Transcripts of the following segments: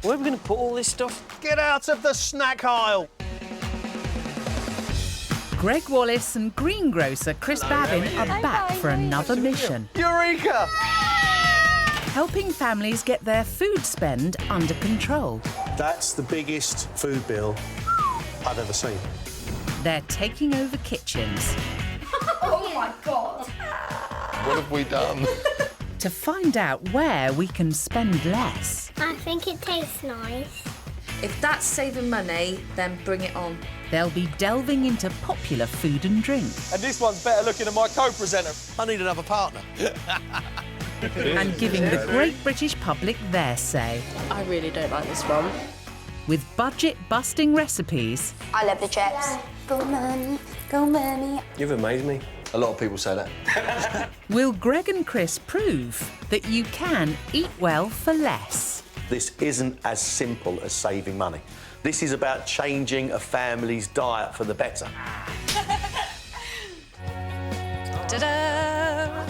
Where are we going to put all this stuff? Get out of the snack aisle! Gregg, Wallace and greengrocer Chris Bavin are back for another mission. Eureka! Helping families get their food spend under control. That's the biggest food bill I've ever seen. They're taking over kitchens. Oh, my God. What have we done? To find out where we can spend less. I think it tastes nice. If that's saving money, then bring it on. They'll be delving into popular food and drink. And this one's better looking than my co-presenter. I need another partner. And giving the great British public their say. I really don't like this one. With budget-busting recipes. I love the chips. Go, Mummy. Go, Mummy. You've amazed me. A lot of people say that. Will Gregg and Chris prove that you can eat well for less? This isn't as simple as saving money. This is about changing a family's diet for the better. Ta-da!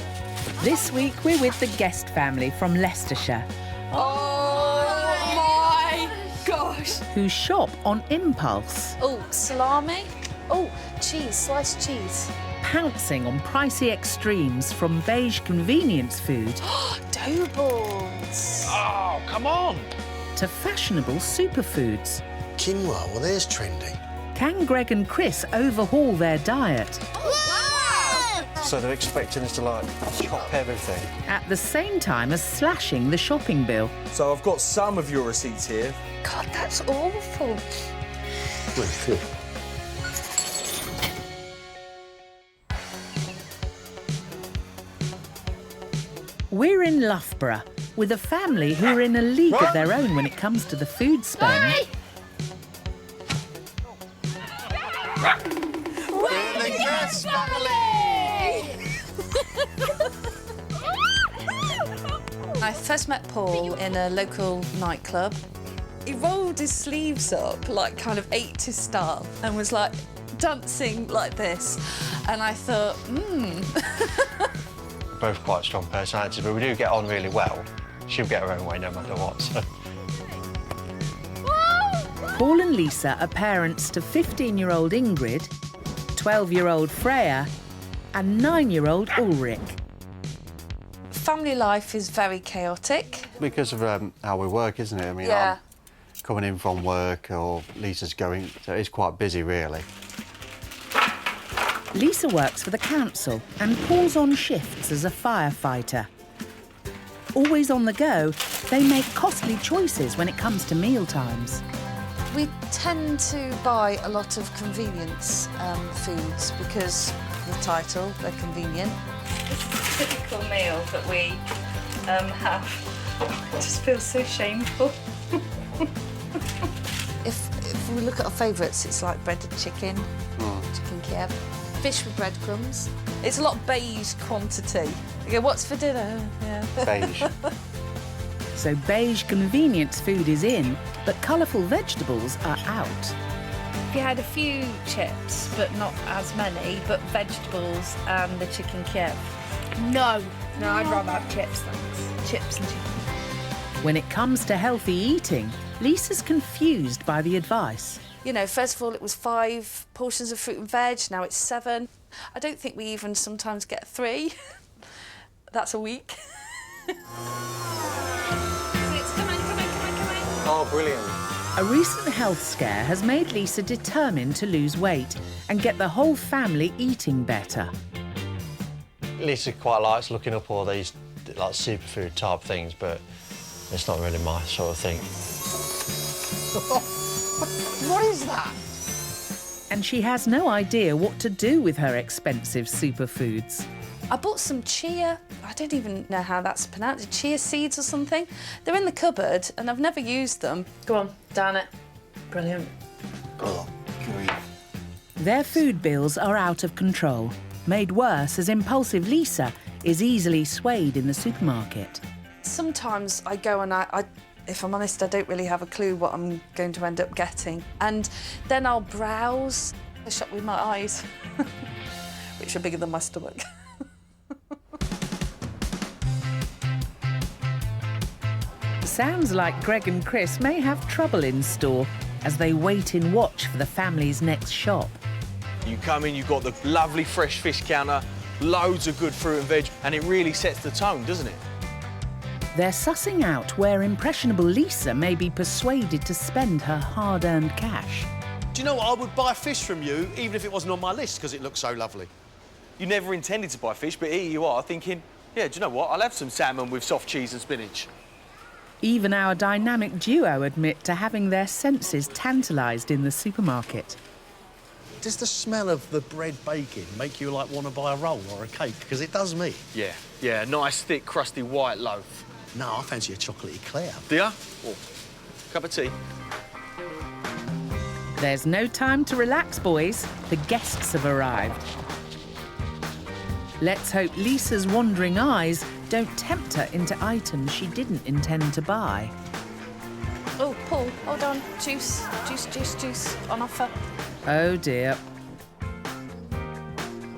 This week we're with the Guest family from Leicestershire, Oh, my gosh! who shop on impulse, Oh, salami. Oh, cheese, sliced cheese. pouncing on pricey extremes from Beige convenience food Dough balls. Oh, come on! to fashionable superfoods. Quinoa, well, there's trendy. Can Gregg and Chris overhaul their diet So they're expecting us to, like, chop everything. at the same time as slashing the shopping bill? So I've got some of your receipts here. God, that's awful. Good. We're in Loughborough with a family who are in a league of their own when it comes to the food spend. I first met Paul in a local nightclub. He rolled his sleeves up, like kind of ate to starve, and was like dancing like this. And I thought, We're both quite strong personalities, but we do get on really well. She'll get her own way no matter what, so. Paul and Lisa are parents to 15-year-old Ingrid, 12-year-old Freya, and 9-year-old Ulrich. family life is very chaotic. Because of how we work, isn't it? I mean, Yeah. I'm coming in from work or Lisa's going, so it's quite busy, really. Lisa works for the council and Paul's on shifts as a firefighter. Always on the go, they make costly choices when it comes to meal times. We tend to buy a lot of convenience foods because of the title, they're convenient. This is a typical meal that we have. It just feels so shameful. if we look at our favourites, it's like breaded chicken, chicken Kiev, fish with breadcrumbs. It's a lot of beige quantity. You go, what's for dinner? Yeah. Beige. So beige convenience food is in, but colourful vegetables are out. We had a few chips, but not as many, but vegetables and the chicken Kiev. No, I'd rather have chips, thanks. Chips and chicken. When it comes to healthy eating, Lisa's confused by the advice. You know, first of all, it was 5 portions of fruit and veg, now it's 7. I don't think we even sometimes get 3. That's a week. Oh, brilliant. A recent health scare has made Lisa determined to lose weight and get the whole family eating better. Lisa quite likes looking up all these, like, superfood type things, but it's not really my sort of thing. What is that? And she has no idea what to do with her expensive superfoods. I bought some chia. I don't even know how that's pronounced. Chia seeds or something. They're in the cupboard and I've never used them. Go on, down it. Brilliant. Oh, grief. Their food bills are out of control, made worse as impulsive Lisa is easily swayed in the supermarket. Sometimes I go and I if I'm honest, I don't really have a clue what I'm going to end up getting. And then I'll browse. I shop with my eyes, which are bigger than my stomach. Sounds like Greg and Chris may have trouble in store as they wait in watch for the family's next shop. You come in, you've got the lovely fresh fish counter, loads of good fruit and veg, and it really sets the tone, doesn't it? They're sussing out where impressionable Lisa may be persuaded to spend her hard-earned cash. Do you know what? I would buy fish from you even if it wasn't on my list because it looks so lovely. You never intended to buy fish, but here you are thinking, yeah, do you know what? I'll have some salmon with soft cheese and spinach. Even our dynamic duo admit to having their senses tantalised in the supermarket. Does the smell of the bread baking make you, like, want to buy a roll or a cake? Because it does me. Yeah, nice, thick, crusty white loaf. No, I fancy a chocolatey Claire. Do ya? Oh, cup of tea. There's no time to relax, boys. The guests have arrived. Let's hope Lisa's wandering eyes don't tempt her into items she didn't intend to buy. Oh, Paul, hold on. Juice on offer. Oh dear.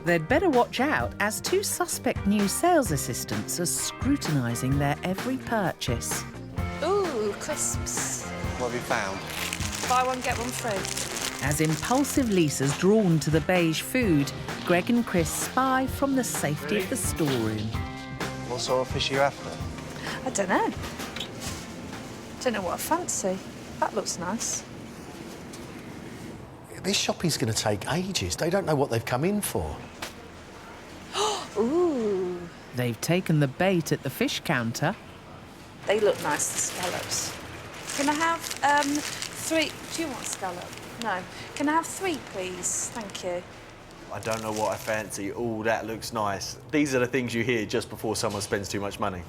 They'd better watch out as two suspect new sales assistants are scrutinising their every purchase. Ooh, crisps. What have you found? Buy one, get one free. As impulsive Lisa's drawn to the beige food, Greg and Chris spy from the safety of the storeroom. What sort of fish are you after? I don't know. Don't know what I fancy. That looks nice. This shopping's going to take ages. They don't know what they've come in for. Ooh. They've taken the bait at the fish counter. They look nice, the scallops. Can I have 3? Do you want a scallop? No. Can I have 3, please? Thank you. I don't know what I fancy. Oh, that looks nice. These are the things you hear just before someone spends too much money.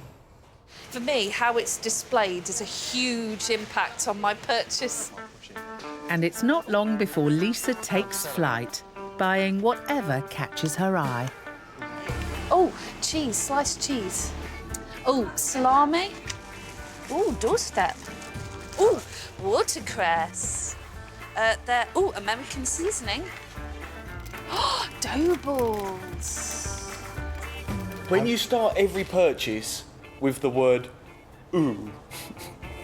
For me, how it's displayed is a huge impact on my purchase. And it's not long before Lisa takes flight, buying whatever catches her eye. Oh, cheese, sliced cheese. Oh, salami. Oh, doorstep. Oh, watercress. Oh, American seasoning. Oh, dough balls. When you start every purchase with the word ooh,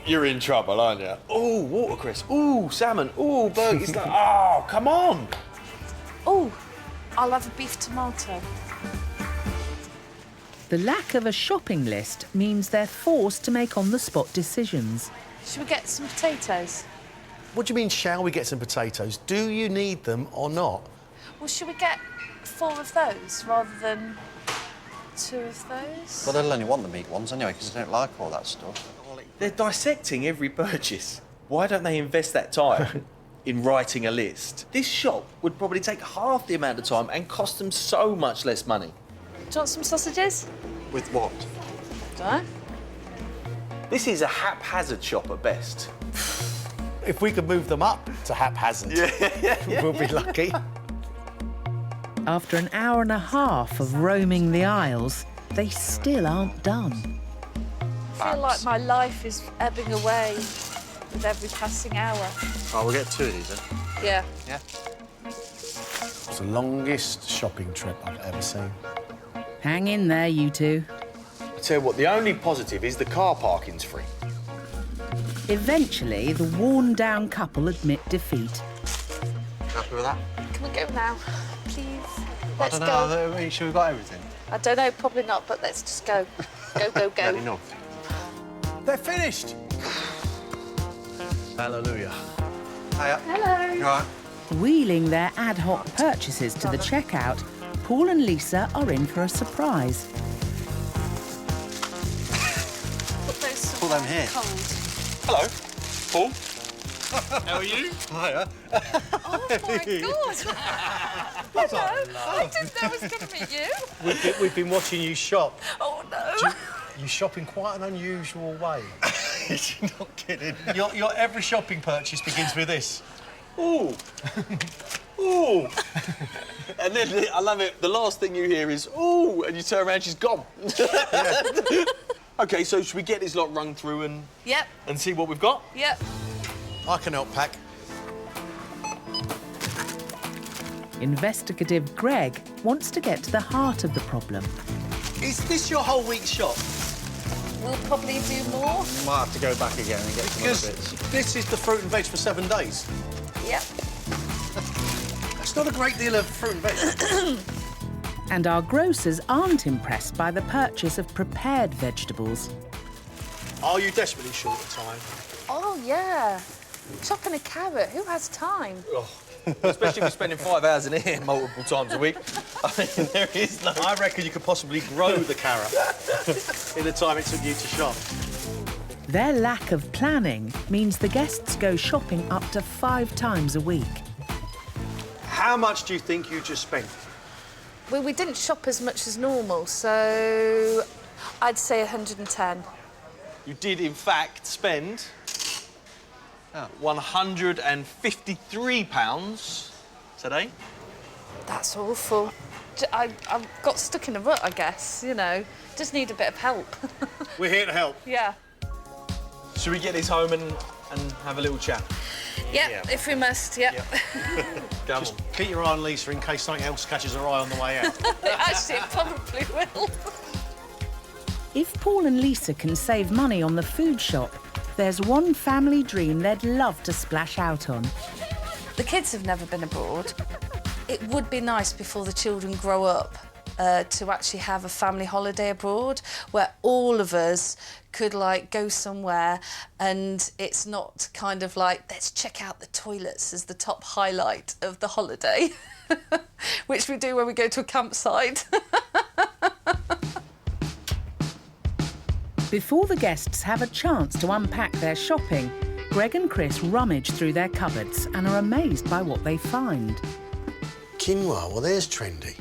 you're in trouble, aren't you? Ooh, watercress. Ooh, salmon. Ooh, burger. It's like, oh, come on. Oh, I'll have a beef tomato. The lack of a shopping list means they're forced to make on-the-spot decisions. Should we get some potatoes? What do you mean, shall we get some potatoes? Do you need them or not? Well, should we get 4 of those rather than 2 of those? Well, they'll only want the meat ones anyway, because they don't like all that stuff. They're dissecting every purchase. Why don't they invest that time in writing a list? This shop would probably take half the amount of time and cost them so much less money. Do you want some sausages? With what? Don't. This is a haphazard shop at best. If we could move them up to haphazard, we'll be lucky. After an hour and a half of roaming the aisles, they still aren't done. I feel like my life is ebbing away with every passing hour. Oh, we'll get 2 of these then. Yeah. Yeah. It's the longest shopping trip I've ever seen. Hang in there, you two. I tell you what, the only positive is the car parking's free. Eventually, the worn-down couple admit defeat. Happy with that? Can we go now, please? Let's I go. don't know. Are you sure we've got everything? I don't know, probably not, but let's just go. Go. Not enough. They're finished! Hallelujah. Hiya. Hello. You all right? Wheeling their ad hoc purchases to the checkout, Paul and Lisa are in for a surprise. Put those Put them here. cold. Hello, Paul. How are you? Hiya. Oh, my God. Hello. I didn't know I was going to meet you. We've been watching you shop. Oh, no. You shop in quite an unusual way. You're not kidding. Your every shopping purchase begins with this. Ooh. Ooh. And then, I love it, the last thing you hear is, ooh, and you turn around, she's gone. OK, so should we get this lot run through and Yep. see what we've got? Yep. I can help pack. Investigative Gregg wants to get to the heart of the problem. Is this your whole week's shop? we'll probably do more. Might have to go back again and get some other Because bits. this is the fruit and veg for 7 days. Yep. That's not a great deal of fruit and veg. And our grocers aren't impressed by the purchase of prepared vegetables. Are you desperately short of time? Oh, yeah. Chopping a carrot, who has time? Especially if you're spending 5 hours in here multiple times a week. I mean, there is no... I reckon you could possibly grow the carrot in the time it took you to shop. Their lack of planning means the guests go shopping up to 5 times a week. How much do you think you just spent? Well, we didn't shop as much as normal, so I'd say 110. You did, in fact, spend £153 today. That's awful. I've got stuck in a rut, I guess, you know. Just need a bit of help. We're here to help. Yeah. Should we get this home and have a little chat? Yep, if we must, yep. Come Just on. keep your eye on Lisa in case something else catches her eye on the way out. Actually, it probably will. If Paul and Lisa can save money on the food shop, there's one family dream they'd love to splash out on. The kids have never been abroad. It would be nice before the children grow up to actually have a family holiday abroad where all of us could, like, go somewhere and it's not kind of like, let's check out the toilets as the top highlight of the holiday, which we do when we go to a campsite. Before the guests have a chance to unpack their shopping, Gregg and Chris rummage through their cupboards and are amazed by what they find. Quinoa, well, there's trendy.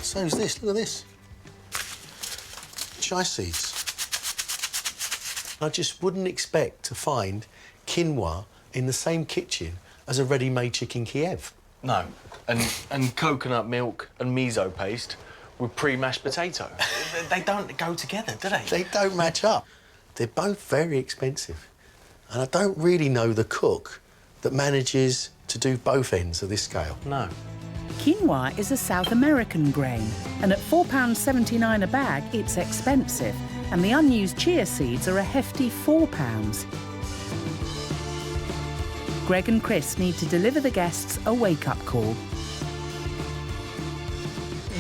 So's this, look at this. Chia seeds. I just wouldn't expect to find quinoa in the same kitchen as a ready-made chicken Kiev. No. And coconut milk and miso paste with pre-mashed potato. They don't go together, do they? They don't match up. They're both very expensive. And I don't really know the cook that manages to do both ends of this scale. No. Quinoa is a South American grain, and at £4.79 a bag, it's expensive, and the unused chia seeds are a hefty £4. Gregg and Chris need to deliver the guests a wake-up call.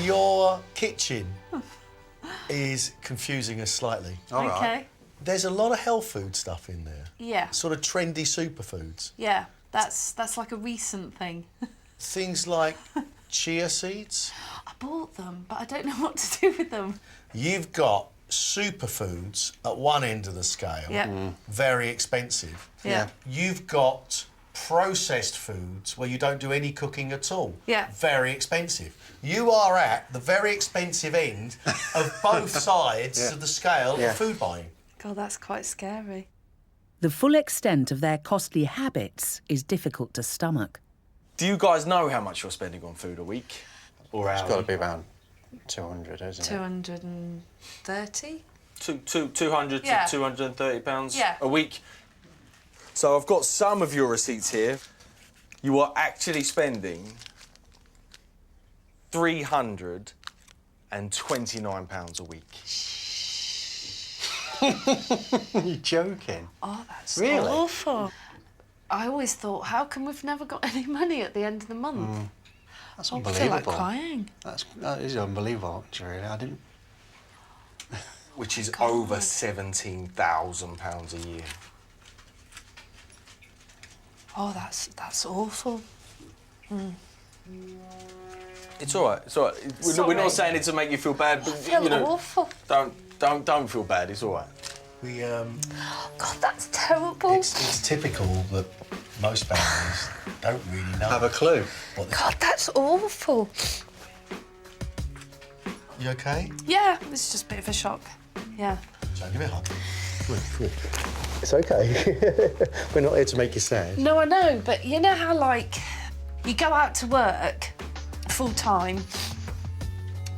Your kitchen is confusing us slightly. All right. Okay. There's a lot of health food stuff in there. Yeah. Sort of trendy superfoods. Yeah, that's like a recent thing. Things like chia seeds. I bought them, but I don't know what to do with them. You've got superfoods at one end of the scale. Yeah. Very expensive. Yeah. You've got processed foods where you don't do any cooking at all. Yeah. Very expensive. You are at the very expensive end of both sides of the scale of food buying. God, that's quite scary. The full extent of their costly habits is difficult to stomach. Do you guys know how much you're spending on food a week? Or It's got to be around 200, isn't it? 230? 200 Yeah. to 230 pounds Yeah. a week. So I've got some of your receipts here. You are actually spending £329 a week. You're joking. Oh, that's Really? awful. I always thought, how come we've never got any money at the end of the month? That's I unbelievable. feel like crying. That is unbelievable, really. I didn't... Which is over £17,000 a year. Oh, that's awful. It's all right. It's all right. We're Sorry. not saying it to make you feel bad, but I feel you know, awful. don't feel bad. It's all right. We God, that's terrible. it's typical that most families don't really know. Have a clue. What they... God, that's awful. You okay? Yeah, it's just a bit of a shock. Yeah. Shall I give me a hug? Come on. It's okay. We're not here to make you sad. No, I know, but you know how, like, you go out to work full-time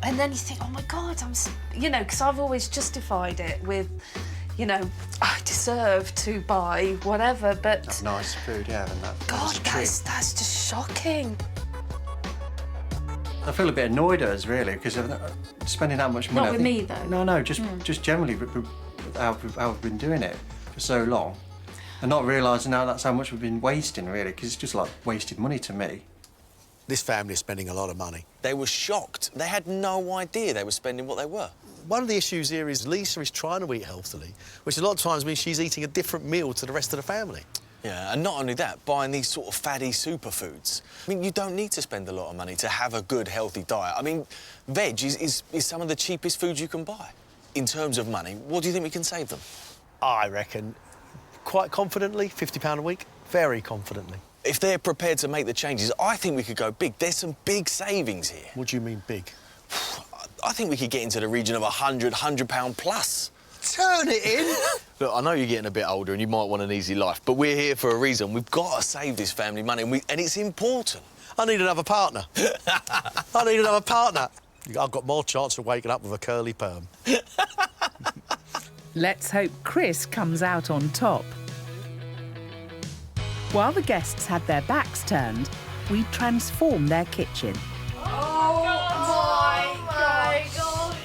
and then you think, oh, my God, you know, because I've always justified it with, you know, I deserve to buy whatever, but... That's nice food, yeah, and that. God, that's that's just shocking. I feel a bit annoyed at us, really, because spending that much money... Not with me, though. No, just generally how we've been doing it for so long, and not realising now that's how much we've been wasting, really, because it's just like wasted money to me. This family is spending a lot of money. They were shocked. They had no idea they were spending what they were. One of the issues here is Lisa is trying to eat healthily, which a lot of times means she's eating a different meal to the rest of the family. Yeah, and not only that, buying these sort of fatty superfoods. I mean, you don't need to spend a lot of money to have a good, healthy diet. I mean, veg is some of the cheapest foods you can buy. In terms of money, what do you think we can save them? I reckon, quite confidently, £50 a week. Very confidently. If they're prepared to make the changes, I think we could go big. There's some big savings here. What do you mean, big? I think we could get into the region of £100 plus. Turn it in! Look, I know you're getting a bit older and you might want an easy life, but we're here for a reason. We've got to save this family money, and it's important. I need another partner. I need another partner. I've got more chance of waking up with a curly perm. Let's hope Chris comes out on top. While the guests had their backs turned, we transformed their kitchen. Oh my gosh!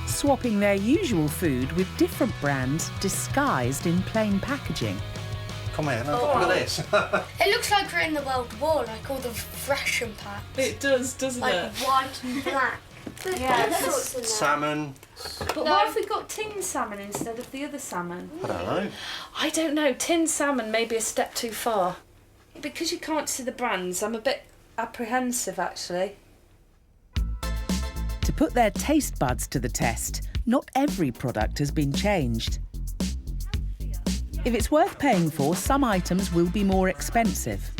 Swapping their usual food with different brands disguised in plain packaging. Come here, look at this. It looks like we're in the World War, like all the ration packs. It does, doesn't like it? white and black. Yeah. Salmon. But what if we got tinned salmon instead of the other salmon? I don't know. I don't know. Tinned salmon may be a step too far. Because you can't see the brands, I'm a bit apprehensive, actually. To put their taste buds to the test, not every product has been changed. If it's worth paying for, some items will be more expensive.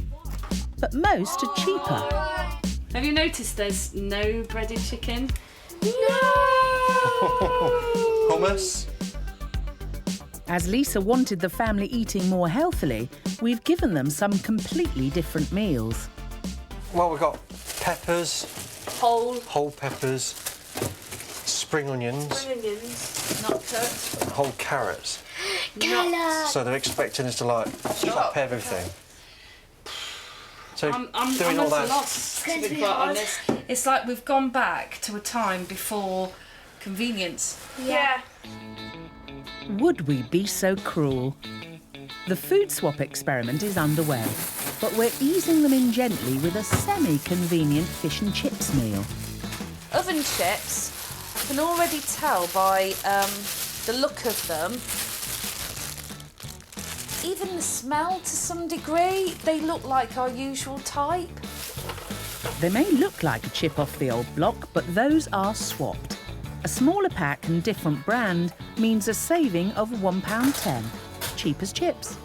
But most are cheaper. Have you noticed there's no breaded chicken? Hummus. As Lisa wanted the family eating more healthily, we've given them some completely different meals. Well, we've got peppers. Whole Peppers. Spring onions. not cut. Whole carrots. Carrots. So they're expecting us to, like, chop everything. So I'm doing all that. lost, to It's be gonna be quite hard. honest. It's like we've gone back to a time before convenience. Yeah. Would we be so cruel? The food swap experiment is underway, but we're easing them in gently with a semi-convenient fish and chips meal. Oven chips, I can already tell by the look of them, even the smell to some degree, they look like our usual type. They may look like a chip off the old block, but those are swapped. A smaller pack and different brand means a saving of £1.10. Cheap as chips.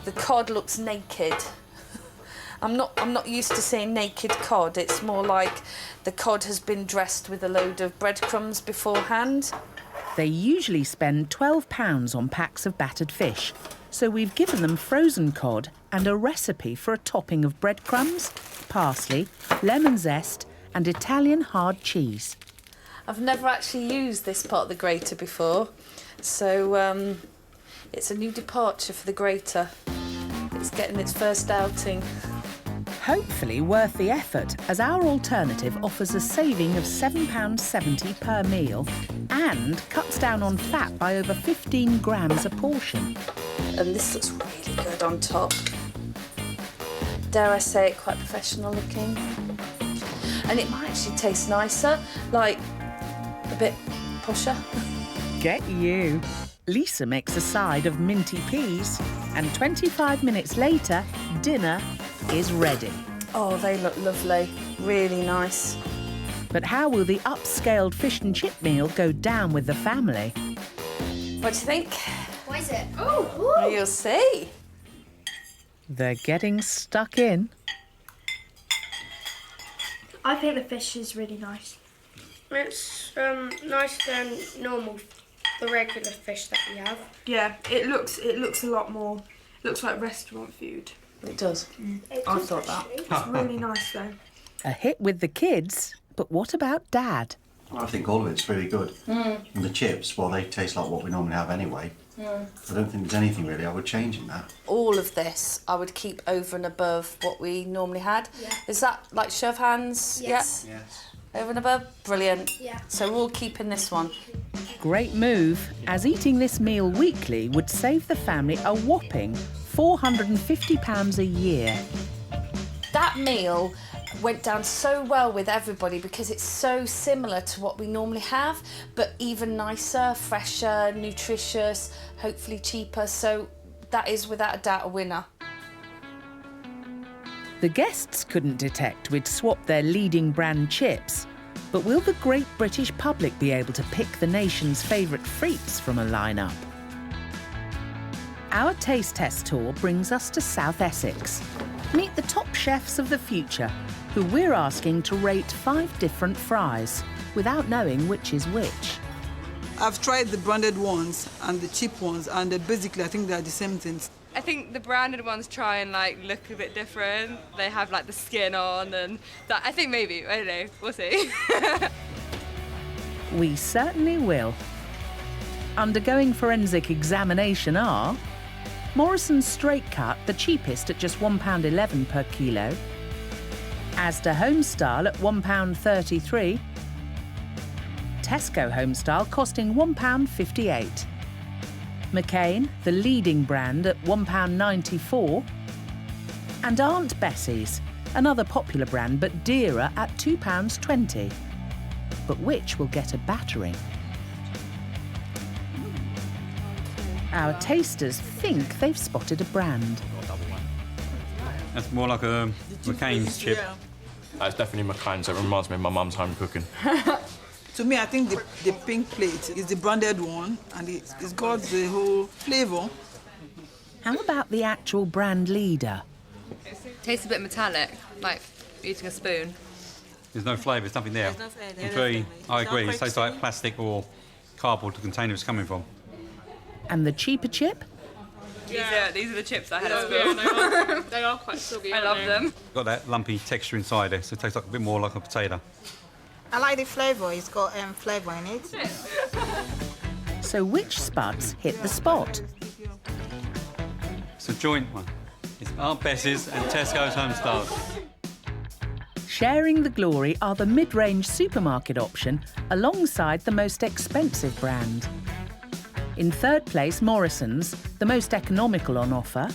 The cod looks naked. I'm not used to seeing naked cod. It's more like the cod has been dressed with a load of breadcrumbs beforehand. They usually spend £12 on packs of battered fish, so we've given them frozen cod and a recipe for a topping of breadcrumbs, parsley, lemon zest and Italian hard cheese. I've never actually used this part of the grater before, so it's a new departure for the grater. It's getting its first outing. Hopefully worth the effort, as our alternative offers a saving of £7.70 per meal and cuts down on fat by over 15 grams a portion. And this looks really good on top. Dare I say it, quite professional looking. And it might actually taste nicer, like a bit posher. Get you. Lisa makes a side of minty peas, and 25 minutes later, dinner is ready. Oh, they look lovely. Really nice. But how will the upscaled fish and chip meal go down with the family? What do you think? What is it? Oh, you'll see. They're getting stuck in. I think the fish is really nice. It's nicer than normal, the regular fish that we have. Yeah, it looks a lot more. Looks like restaurant food. It does. I thought that. It's really nice though. A hit with the kids, but what about Dad? I think all of it's really good. And the chips, well, they taste like what we normally have anyway. I don't think there's anything really I would change in that. All of this I would keep over and above what we normally had. Yeah. Is that like show of hands? Yes. Yes. Over and above? Brilliant. Yeah. So we're all keeping this one. Great move, as eating this meal weekly would save the family a whopping £450 a year. That meal went down so well with everybody because it's so similar to what we normally have, but even nicer, fresher, nutritious, hopefully cheaper. So that is without a doubt a winner. The guests couldn't detect we'd swapped their leading brand chips, but will the great British public be able to pick the nation's favourite frites from a lineup? Our taste test tour brings us to South Essex. Meet the top chefs of the future, who we're asking to rate 5 different fries, without knowing which is which. I've tried the branded ones and the cheap ones, and basically I think they're the same things. I think the branded ones try and look a bit different. They have the skin on and that. I think maybe, I don't know, we'll see. We certainly will. Undergoing forensic examination are Morrison's straight cut, the cheapest at just £1.11 per kilo, Asda Homestyle at £1.33, Tesco Homestyle costing £1.58, McCain, the leading brand, at £1.94, and Aunt Bessie's, another popular brand but dearer at £2.20. But which will get a battering? Our tasters think they've spotted a brand. That's more like a McCain's chip. It's definitely McCain's. It reminds me of my mum's home cooking. To me, I think the pink plate is the branded one, and it's got the whole flavour. How about the actual brand leader? Tastes a bit metallic, like eating a spoon. There's no flavour, there's nothing there. I agree, it tastes like plastic or cardboard the container it's coming from. And the cheaper chip? Yeah. These are the chips I had at school. They are quite soggy. I love them. Got that lumpy texture inside there, so it tastes like a bit more like a potato. I like the flavour. It's got flavour in it. So which spuds hit the spot? It's a joint one. It's Aunt Bessie's and Tesco's Homestyle. Sharing the glory are the mid-range supermarket option alongside the most expensive brand. In third place, Morrison's, the most economical on offer.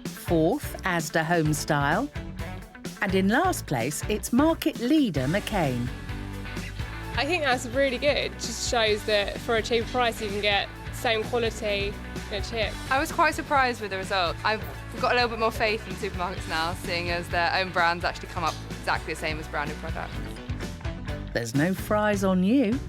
Fourth, Asda Homestyle. And in last place, it's market leader McCain. I think that's really good. It just shows that for a cheaper price you can get same quality in a chip. I was quite surprised with the result. I've got a little bit more faith in supermarkets now, seeing as their own brands actually come up exactly the same as branded products. There's no fries on you.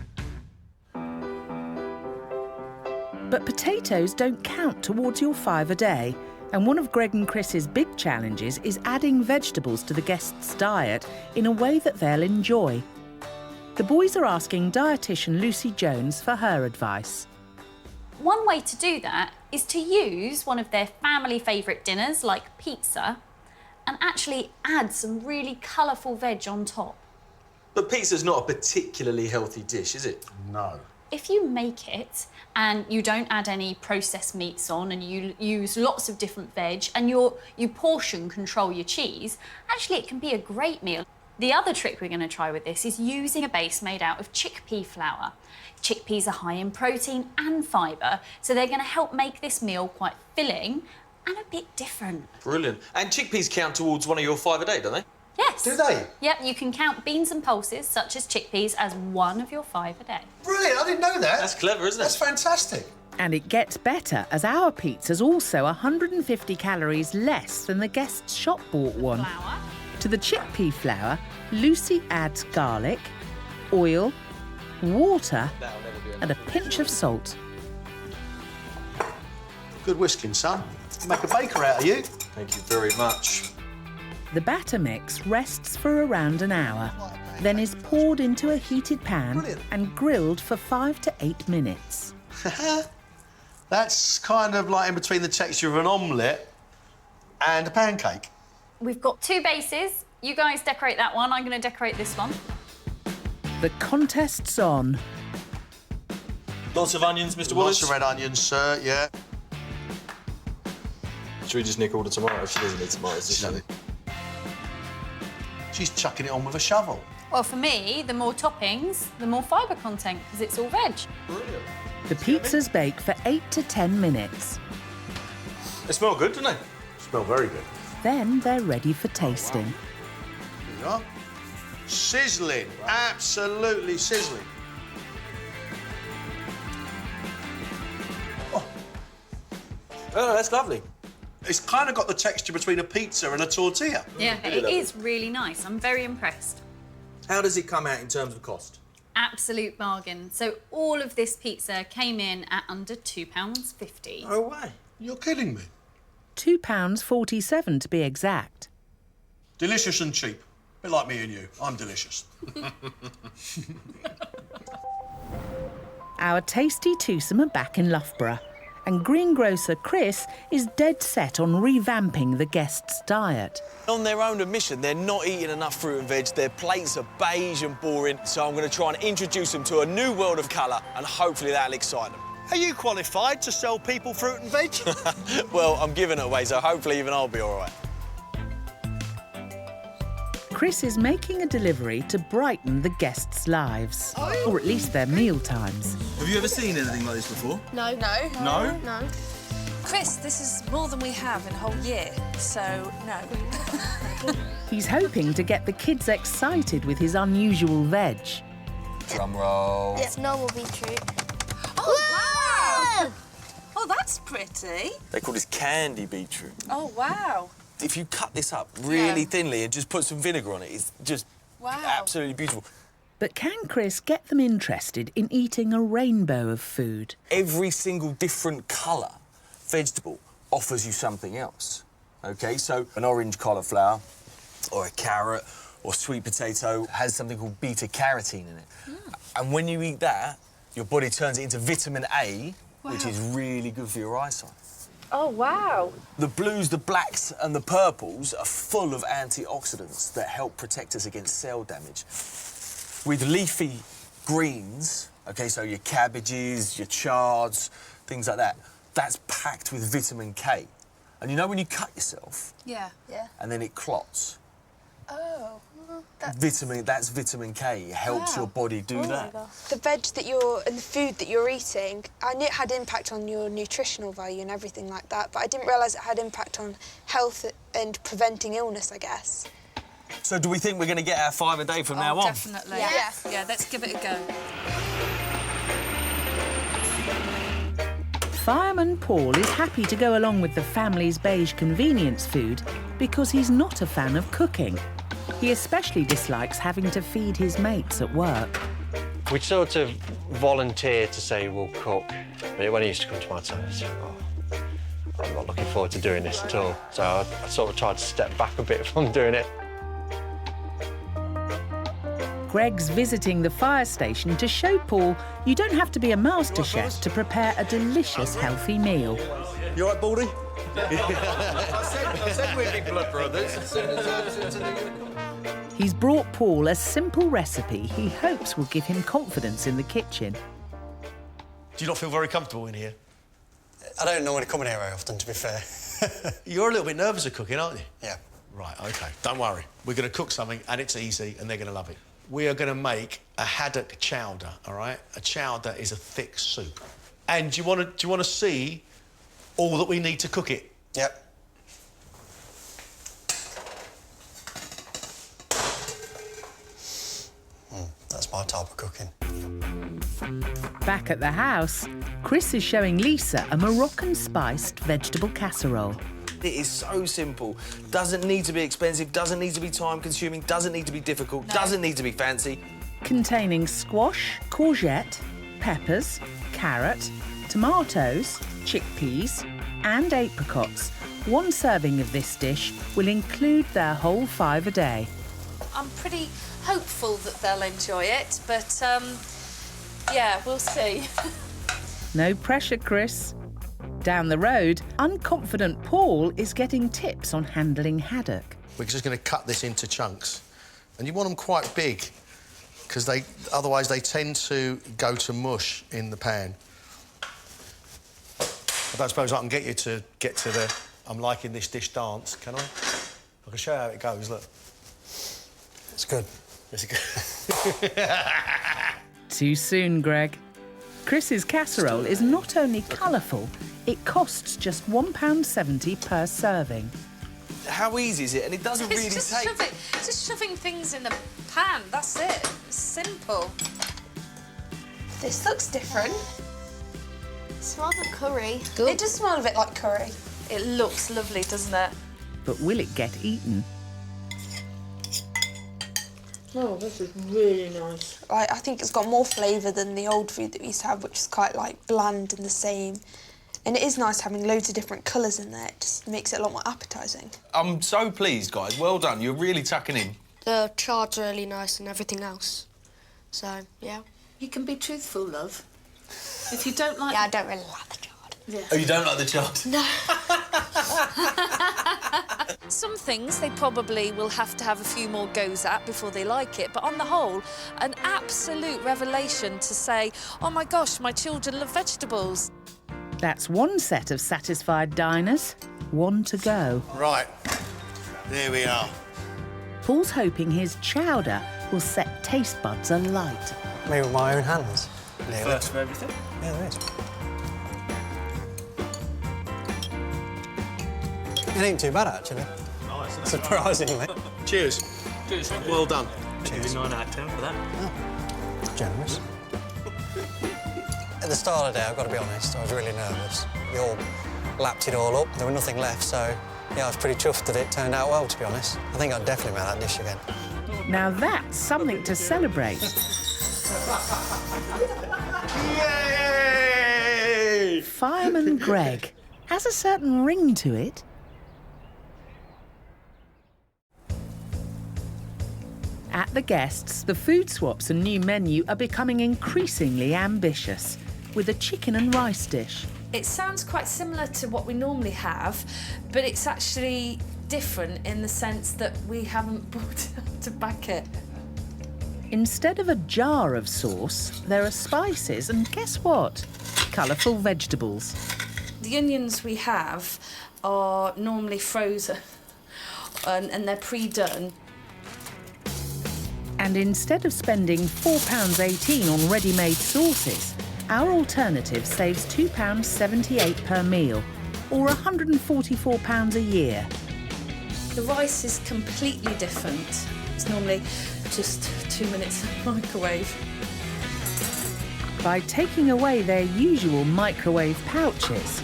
But potatoes don't count towards your 5 a day, and one of Gregg and Chris's big challenges is adding vegetables to the guests' diet in a way that they'll enjoy. The boys are asking dietitian Lucy Jones for her advice. One way to do that is to use one of their family favourite dinners, like pizza, and actually add some really colourful veg on top. But pizza's not a particularly healthy dish, is it? No. If you make it and you don't add any processed meats on and you use lots of different veg and you portion control your cheese, actually it can be a great meal. The other trick we're going to try with this is using a base made out of chickpea flour. Chickpeas are high in protein and fibre, so they're going to help make this meal quite filling and a bit different. Brilliant. And chickpeas count towards one of your 5 a day, don't they? Yes. Do they? Yep, you can count beans and pulses, such as chickpeas, as one of your 5 a day. Brilliant, I didn't know that. That's clever, isn't it? That's fantastic. And it gets better, as our pizza's also 150 calories less than the guest's shop-bought one. Flour. To the chickpea flour, Lucy adds garlic, oil, water and a pinch of salt. Good whisking, son. Make a baker out of you. Thank you very much. The batter mix rests for around an hour, then is poured into a heated pan and grilled for 5 to 8 minutes. That's kind of like in between the texture of an omelette and a pancake. We've got 2 bases. You guys decorate that one. I'm going to decorate this one. The contest's on. Lots of onions, Mr. Wallace? Lots of red onions, sir, yeah. Should we just nick all the tomatoes? She doesn't need tomatoes, does she? She's chucking it on with a shovel. Well, for me, the more toppings, the more fibre content, because it's all veg. Brilliant. The pizzas bake for 8 to 10 minutes. They smell good, don't they? Smell very good. Then they're ready for tasting. Here we are. Sizzling, absolutely sizzling. Oh, that's lovely. It's kind of got the texture between a pizza and a tortilla. Yeah, it is really nice. I'm very impressed. How does it come out in terms of cost? Absolute bargain. So all of this pizza came in at under £2.50. No way. You're kidding me. £2.47 to be exact. Delicious and cheap. A bit like me and you. I'm delicious. Our tasty twosome are back in Loughborough, and greengrocer Chris is dead set on revamping the guests' diet. On their own admission, they're not eating enough fruit and veg. Their plates are beige and boring, so I'm going to try and introduce them to a new world of colour, and hopefully that'll excite them. Are you qualified to sell people fruit and veg? Well, I'm giving it away, so hopefully even I'll be all right. Chris is making a delivery to brighten the guests' lives, or at least their meal times. Have you ever seen anything like this before? No. No? No. Chris, this is more than we have in a whole year, so no. He's hoping to get the kids excited with his unusual veg. Drum roll. It's normal beetroot. Oh, wow! Oh, that's pretty. They call this candy beetroot. Oh, wow. If you cut this up really thinly and just put some vinegar on it, it's just absolutely beautiful. But can Chris get them interested in eating a rainbow of food? Every single different colour vegetable offers you something else, OK? So an orange cauliflower or a carrot or sweet potato has something called beta-carotene in it. And when you eat that, your body turns it into vitamin A, which is really good for your eyesight. Oh, wow. The blues, the blacks and the purples are full of antioxidants that help protect us against cell damage. With leafy greens, OK, so your cabbages, your chards, things like that, that's packed with vitamin K. And you know when you cut yourself? Yeah. And then it clots? Oh, That's vitamin K. It helps your body do that. The veg and the food that you're eating, I knew it had impact on your nutritional value and everything like that, but I didn't realise it had impact on health and preventing illness, I guess. So do we think we're going to get our 5 a day from now on? Definitely. Yes. Yeah, let's give it a go. Fireman Paul is happy to go along with the family's beige convenience food because he's not a fan of cooking. He especially dislikes having to feed his mates at work. We sort of volunteer to say we'll cook, but when it used to come to my turn, I said, oh, I'm not looking forward to doing this at all. So I sort of tried to step back a bit from doing it. Gregg's visiting the fire station to show Paul you don't have to be a master chef to prepare a delicious, healthy meal. You all right, Baldy? I said we'd be blood brothers. He's brought Paul a simple recipe he hopes will give him confidence in the kitchen. Do you not feel very comfortable in here? I don't normally come in here very often, to be fair. You're a little bit nervous of cooking, aren't you? Yeah. Right, OK. Don't worry. We're going to cook something, and it's easy, and they're going to love it. We are going to make a haddock chowder, all right? A chowder is a thick soup. And do you want to see all that we need to cook it? Yep. That's my type of cooking. Back at the house, Chris is showing Lisa a Moroccan-spiced vegetable casserole. It is so simple. Doesn't need to be expensive, doesn't need to be time-consuming, doesn't need to be difficult, doesn't need to be fancy. Containing squash, courgette, peppers, carrot, tomatoes, chickpeas and apricots. One serving of this dish will include their whole 5 a day. I'm pretty hopeful that they'll enjoy it, but, yeah, we'll see. No pressure, Chris. Down the road, unconfident Paul is getting tips on handling haddock. We're just going to cut this into chunks. And you want them quite big, because otherwise they tend to go to mush in the pan. I don't suppose I can get you to get to the I'm liking this dish dance, can I? I can show you how it goes, look. It's good. Too soon, Gregg. Chris's casserole is not only colourful, it costs just £1.70 per serving. How easy is it? And it doesn't really take... It's just shoving things in a pan, that's it. It's simple. This looks different. It smells like curry. Good. It does smell a bit like curry. It looks lovely, doesn't it? But will it get eaten? Oh, this is really nice. I think it's got more flavour than the old food that we used to have, which is quite like bland and the same. And it is nice having loads of different colours in there. It just makes it a lot more appetising. I'm so pleased, guys. Well done. You're really tucking in. The chard's really nice and everything else. So, yeah. You can be truthful, love. If you don't like... Yeah, I don't really like the chard. Yeah. Oh, you don't like the chard? No. Some things they probably will have to have a few more goes at before they like it, but on the whole, an absolute revelation to say, oh my gosh, my children love vegetables. That's one set of satisfied diners, one to go. Right, there we are. Paul's hoping his chowder will set taste buds alight. Made with my own hands. First for everything? Yeah, there is. It ain't too bad, actually. Nice, isn't it? Surprisingly. Cheers. Cheers. Well done. Cheers. 9 out of 10 for that. Oh, generous. At the start of the day, I've got to be honest, I was really nervous. We all lapped it all up. There was nothing left, so yeah, I was pretty chuffed that it turned out well, to be honest. I think I'd definitely make that dish again. Now that's something to celebrate. Yay! Fireman Gregg has a certain ring to it. At the Guests, the food swaps and new menu are becoming increasingly ambitious, with a chicken and rice dish. It sounds quite similar to what we normally have, but it's actually different in the sense that we haven't brought it up to back it. Instead of a jar of sauce, there are spices and guess what? Colourful vegetables. The onions we have are normally frozen and they're pre-done. And instead of spending £4.18 on ready-made sauces, our alternative saves £2.78 per meal, or £144 a year. The rice is completely different. It's normally just 2 minutes in the microwave. By taking away their usual microwave pouches,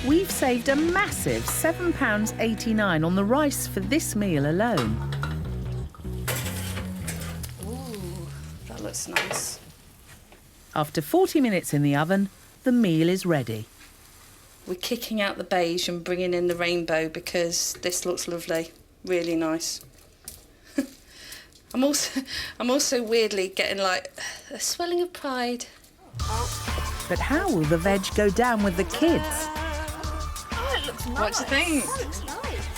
we've saved a massive £7.89 on the rice for this meal alone. That looks nice. After 40 minutes in the oven, the meal is ready. We're kicking out the beige and bringing in the rainbow because this looks lovely, really nice. I'm also weirdly getting like a swelling of pride. But how will the veg go down with the kids? Oh, it looks nice. What do you think? Oh, it looks nice.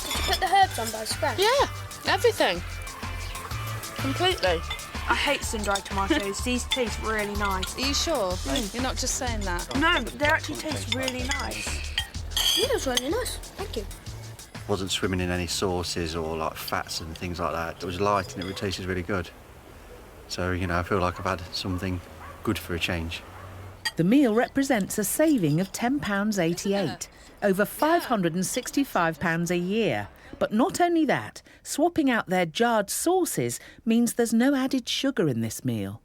Did you put the herbs on by scratch? Yeah, everything. Completely. I hate sun-dried tomatoes. These taste really nice. Are you sure? You're not just saying that? No, they actually taste really nice. It looks really nice. Thank you. Wasn't swimming in any sauces or like fats and things like that. It was light and it tasted really good. So, you know, I feel like I've had something good for a change. The meal represents a saving of £10.88, over £565 a year. But not only that, swapping out their jarred sauces means there's no added sugar in this meal.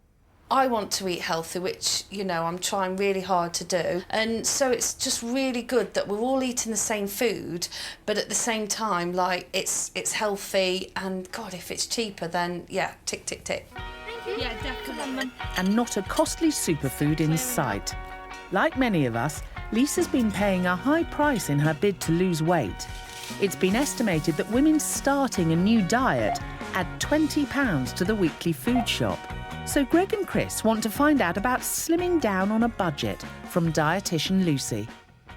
I want to eat healthy, which, you know, I'm trying really hard to do. And so it's just really good that we're all eating the same food, but at the same time, like, it's healthy, and, God, if it's cheaper, then, yeah, tick, tick, tick. Thank you. Yeah, definitely. And not a costly superfood in sight. Like many of us, Lisa's been paying a high price in her bid to lose weight. It's been estimated that women starting a new diet add £20 to the weekly food shop. So Gregg and Chris want to find out about slimming down on a budget from dietitian Lucy.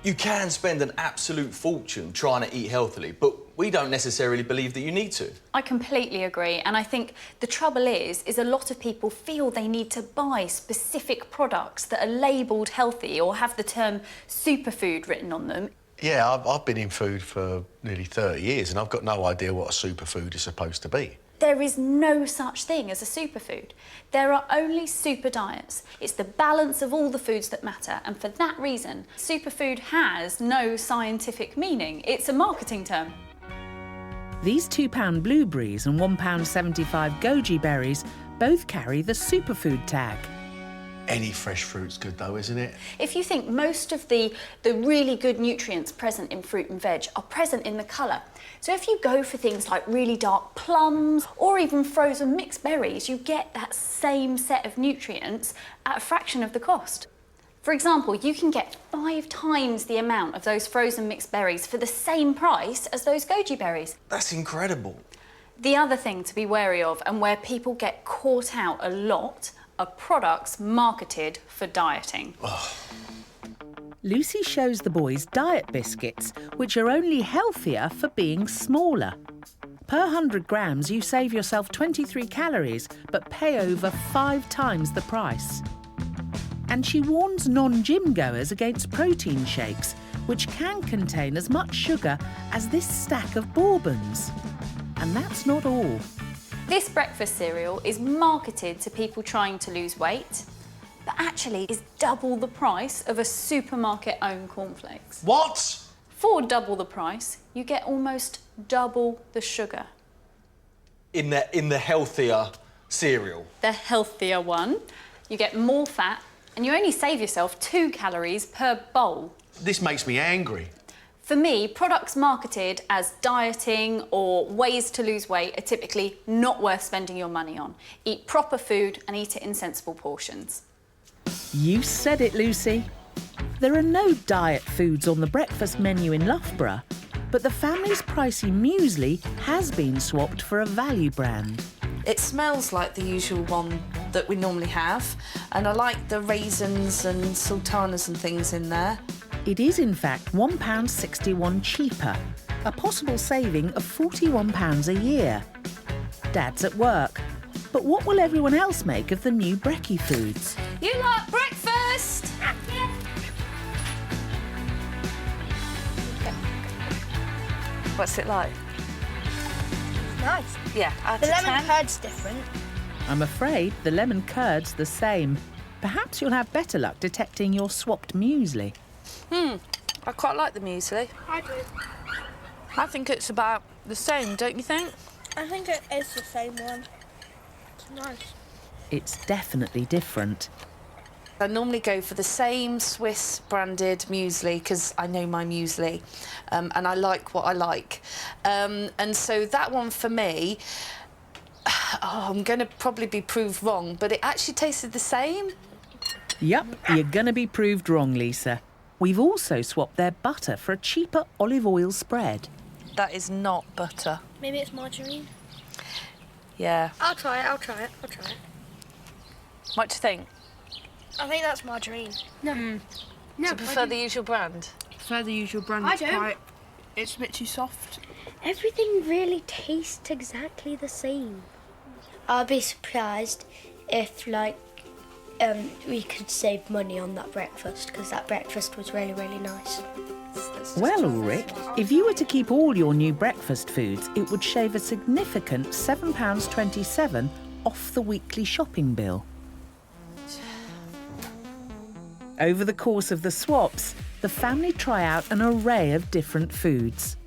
You can spend an absolute fortune trying to eat healthily, but we don't necessarily believe that you need to. I completely agree, and I think the trouble is a lot of people feel they need to buy specific products that are labelled healthy or have the term superfood written on them. Yeah, I've been in food for nearly 30 years and I've got no idea what a superfood is supposed to be. There is no such thing as a superfood. There are only super diets. It's the balance of all the foods that matter, and for that reason, superfood has no scientific meaning. It's a marketing term. These £2 blueberries and £1.75 goji berries both carry the superfood tag. Any fresh fruit's good though, isn't it? If you think most of the really good nutrients present in fruit and veg are present in the colour, so if you go for things like really dark plums or even frozen mixed berries, you get that same set of nutrients at a fraction of the cost. For example, you can get 5 times the amount of those frozen mixed berries for the same price as those goji berries. That's incredible. The other thing to be wary of, and where people get caught out a lot, are products marketed for dieting. Lucy shows the boys diet biscuits, which are only healthier for being smaller. Per 100 grams, you save yourself 23 calories, but pay over 5 times the price. And she warns non-gym goers against protein shakes, which can contain as much sugar as this stack of bourbons. And that's not all. This breakfast cereal is marketed to people trying to lose weight, but actually is double the price of a supermarket-owned cornflakes. What? For double the price, you get almost double the sugar. In the healthier cereal. The healthier one, you get more fat, and you only save yourself 2 calories per bowl. This makes me angry. For me, products marketed as dieting or ways to lose weight are typically not worth spending your money on. Eat proper food and eat it in sensible portions. You said it, Lucy. There are no diet foods on the breakfast menu in Loughborough, but the family's pricey muesli has been swapped for a value brand. It smells like the usual one that we normally have, and I like the raisins and sultanas and things in there. It is, in fact, £1.61 cheaper, a possible saving of £41 a year. Dad's at work, but what will everyone else make of the new brekkie foods? You like breakfast? What's it like? Nice. Yeah, out The of lemon 10. curd's different. I'm afraid the lemon curd's the same. Perhaps you'll have better luck detecting your swapped muesli. I quite like the muesli. I do. I think it's about the same, don't you think? I think it is the same one. It's nice. It's definitely different. I normally go for the same Swiss branded muesli because I know my muesli and I like what I like. And so that one for me, I'm going to probably be proved wrong, but it actually tasted the same. Yup, you're going to be proved wrong, Lisa. We've also swapped their butter for a cheaper olive oil spread. That is not butter. Maybe it's margarine. Yeah. I'll try it. What do you think? I think that's margarine. No. No. Do you prefer the usual brand? Prefer the usual brand. I don't. It's a bit too soft. Everything really tastes exactly the same. I'll be surprised if, we could save money on that breakfast, because that breakfast was really, really nice. Well, Ulrich, if you were to keep all your new breakfast foods, it would shave a significant £7.27 off the weekly shopping bill. Over the course of the swaps, the family try out an array of different foods.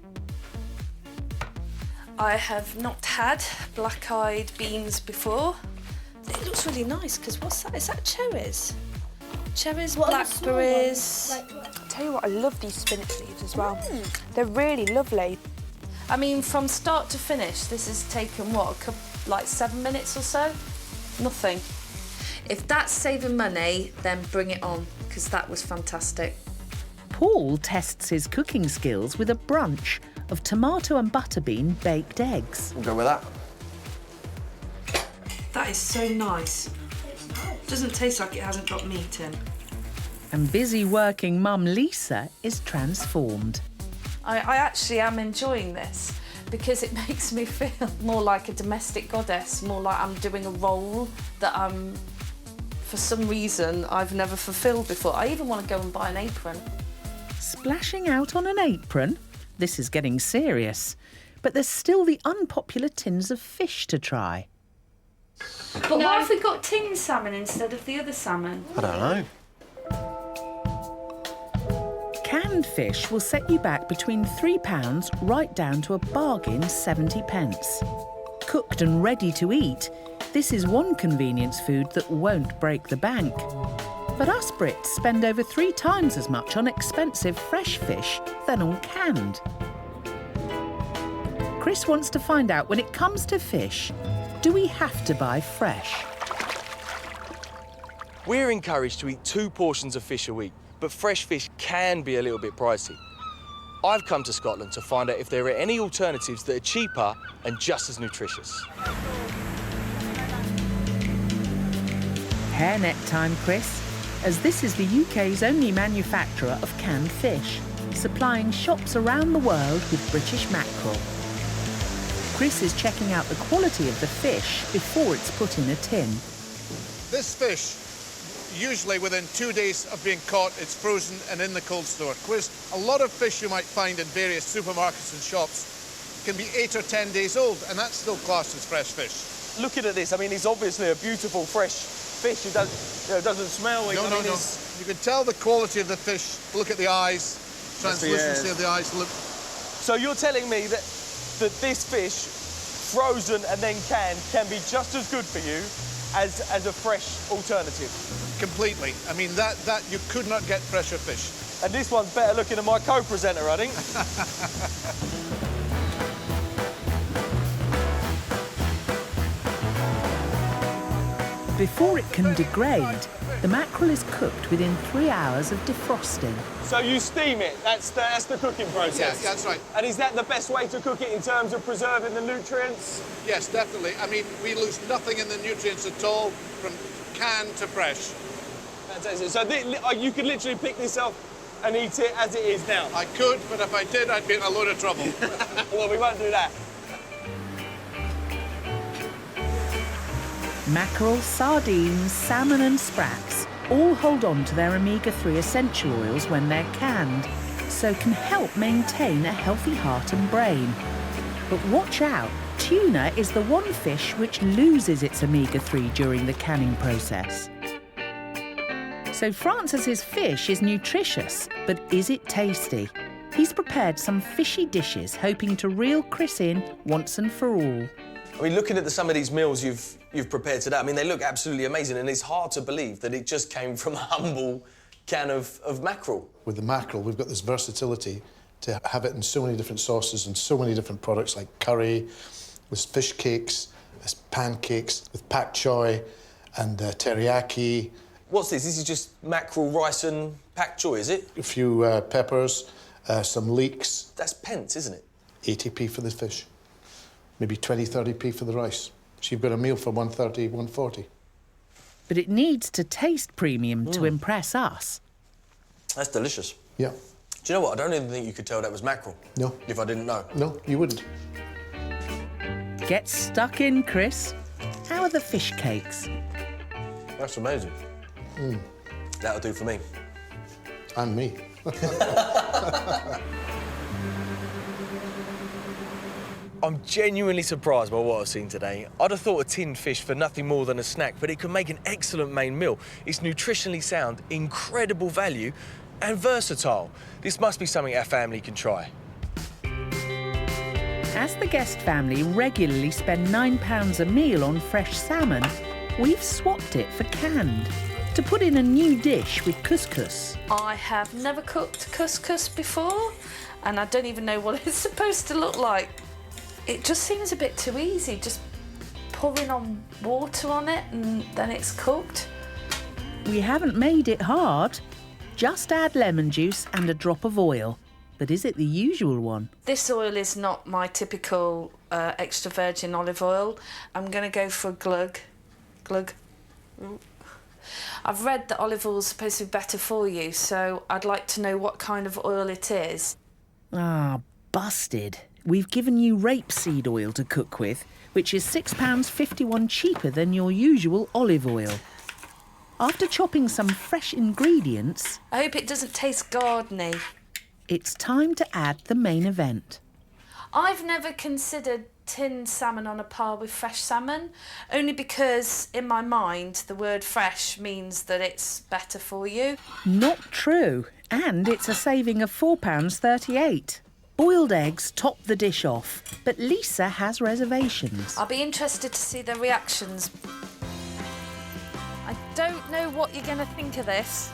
I have not had black-eyed beans before. It looks really nice because what's that? Is that cherries? Cherries, blackberries. I tell you what, I love these spinach leaves as well. They're really lovely. I mean, from start to finish, this has taken what, like 7 minutes or so? Nothing. If that's saving money, then bring it on, because that was fantastic. Paul tests his cooking skills with a brunch of tomato and butterbean baked eggs. We'll go with that. That is so nice. Doesn't taste like it hasn't got meat in. And busy working mum Lisa is transformed. I actually am enjoying this because it makes me feel more like a domestic goddess, more like I'm doing a role that for some reason, I've never fulfilled before. I even want to go and buy an apron. Splashing out on an apron? This is getting serious. But there's still the unpopular tins of fish to try. But why have we got tin salmon instead of the other salmon? I don't know. Canned fish will set you back between £3 right down to a bargain 70p. Cooked and ready to eat, this is one convenience food that won't break the bank. But us Brits spend over 3 times as much on expensive fresh fish than on canned. Chris wants to find out, when it comes to fish, do we have to buy fresh? We're encouraged to eat 2 portions of fish a week, but fresh fish can be a little bit pricey. I've come to Scotland to find out if there are any alternatives that are cheaper and just as nutritious. Hairnet time, Chris, as this is the UK's only manufacturer of canned fish, supplying shops around the world with British mackerel. Chris is checking out the quality of the fish before it's put in a tin. This fish, usually within 2 days of being caught, it's frozen and in the cold store. Whereas a lot of fish you might find in various supermarkets and shops can be 8 or 10 days old, and that's still classed as fresh fish. Looking at this, I mean, it's obviously a beautiful, fresh fish. It doesn't smell. No. You can tell the quality of the fish. Look at the eyes, translucency of the eyes. Look. So you're telling me that this fish, frozen and then canned, can be just as good for you as a fresh alternative? Completely. I mean, that you could not get fresher fish. And this one's better looking than my co-presenter, I think. Before it can degrade, the mackerel is cooked within 3 hours of defrosting. So you steam it, that's the cooking process? Yes, that's right. And is that the best way to cook it in terms of preserving the nutrients? Yes, definitely. I mean, we lose nothing in the nutrients at all from canned to fresh. Fantastic. So you could literally pick this up and eat it as it is now? I could, but if I did, I'd be in a load of trouble. Well, we won't do that. Mackerel, sardines, salmon and sprats all hold on to their omega-3 essential oils when they're canned, so can help maintain a healthy heart and brain. But watch out, tuna is the one fish which loses its omega-3 during the canning process. So Francis's fish is nutritious, but is it tasty? He's prepared some fishy dishes, hoping to reel Chris in once and for all. I mean, looking at some of these meals you've prepared today, I mean, they look absolutely amazing, and it's hard to believe that it just came from a humble can of mackerel. With the mackerel, we've got this versatility to have it in so many different sauces and so many different products, like curry, with fish cakes, with pancakes, with pak choy and teriyaki. What's this? This is just mackerel, rice and pak choy, is it? A few peppers, some leeks. That's pence, isn't it? 80p for the fish. Maybe 20, 30p for the rice. So you've got a meal for 130, 140. But it needs to taste premium to impress us. That's delicious. Yeah. Do you know what? I don't even think you could tell that was mackerel. No. If I didn't know. No, you wouldn't. Get stuck in, Chris. How are the fish cakes? That's amazing. That'll do for me. And me. I'm genuinely surprised by what I've seen today. I'd have thought a tinned fish for nothing more than a snack, but it can make an excellent main meal. It's nutritionally sound, incredible value, and versatile. This must be something our family can try. As the Guest family regularly spend £9 a meal on fresh salmon, we've swapped it for canned to put in a new dish with couscous. I have never cooked couscous before, and I don't even know what it's supposed to look like. It just seems a bit too easy, just pouring on water on it and then it's cooked. We haven't made it hard. Just add lemon juice and a drop of oil. But is it the usual one? This oil is not my typical extra virgin olive oil. I'm going to go for a glug. Glug. I've read that olive oil is supposed to be better for you, so I'd like to know what kind of oil it is. Ah, busted. We've given you rapeseed oil to cook with, which is £6.51 cheaper than your usual olive oil. After chopping some fresh ingredients... I hope it doesn't taste gardeny. It's time to add the main event. I've never considered tinned salmon on a par with fresh salmon, only because in my mind the word fresh means that it's better for you. Not true. And it's a saving of £4.38. Boiled eggs top the dish off, but Lisa has reservations. I'll be interested to see their reactions. I don't know what you're going to think of this.